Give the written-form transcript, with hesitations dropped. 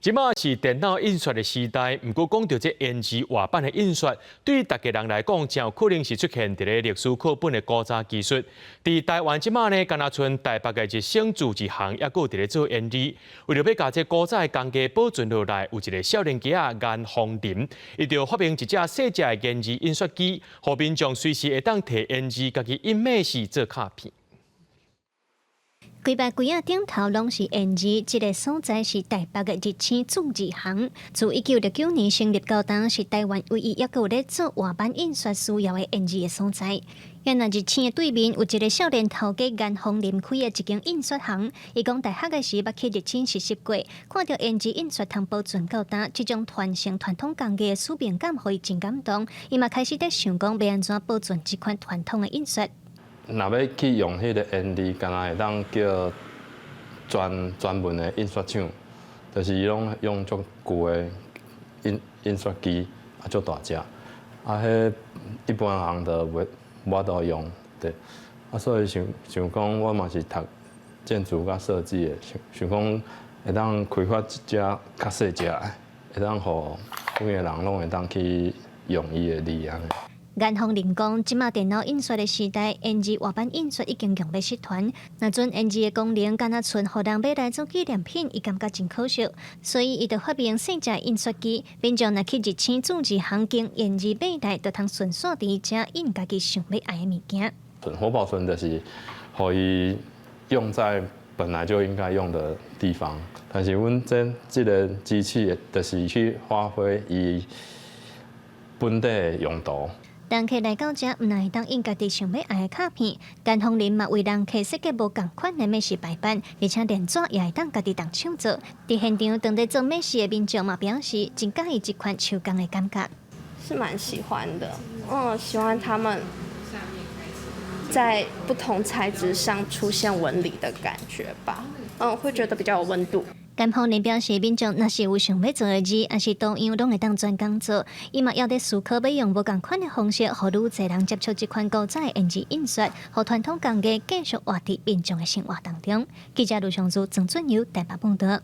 即马是电脑印刷的时代，毋过讲到这延字画板的印刷，对于大家人来讲，真有可能是出现伫咧历史课本的古早技术。伫台湾即马呢，敢若剩台北的一省自治行，也有伫咧做延字。为了要将这古早的工艺保存落来，有一个少年家啊颜芳林，伊就发明一只细只的延字印刷机，互民众随时会当摕延字家己印美时做卡片。规排柜仔顶头拢是延字，这个所在是台北的日清自治行。自1969年成立到当，是台湾唯一一个有咧做画板印刷需要的延字的所在。原来日清的对面有一个少年头家颜芳林开的一间印刷行。伊讲大学的时捌去日清实习过，看到延字印刷通保存到当，这种传承传统工艺的使命感，互伊真感动。伊嘛开始在想讲要安怎保存这款传统的印刷。若要去用迄个延字，敢若会当叫专门的印刷厂，就是伊拢用足旧的印刷机，啊足大只，啊迄一般人都无得用，对，啊所以想讲，我嘛是读建筑甲设计的，想讲会当开发一只较细只的，会当互每个人拢会当去用伊的字安尼。颜芳林讲，即马电脑印刷的时代，延字画板印刷已经用要失传。那阵延字的功能，敢若剩互人买来做纪念品，伊感觉真可惜。所以伊就发明细只印刷机，民众若去日清自治行经延字买来，就通顺线伫遮印家己想要爱的物件。活保存就是可以用在本来就应该用的地方，但是阮这个机器就是去发挥伊本地的用途。人客来到遮，毋但会当印家己想要爱的卡片，颜芳林嘛为人客设计无共款的美食摆板，而且连纸也会当家己动手做。伫现场当地做美食的民众嘛表示，真介意这款手工的感觉。是蛮喜欢的，喜欢他们在不同材质上出现纹理的感觉吧，会觉得比较有温度。颜芳林表示，民众若是有想要做的字，还是多样拢会当专工做。伊嘛要伫思考要用无共款的方式，互愈侪人接触这款古早的延字印刷，互传统工艺继续活伫民众的生活当中。记者卢尚珠、曾俊尧台北报道。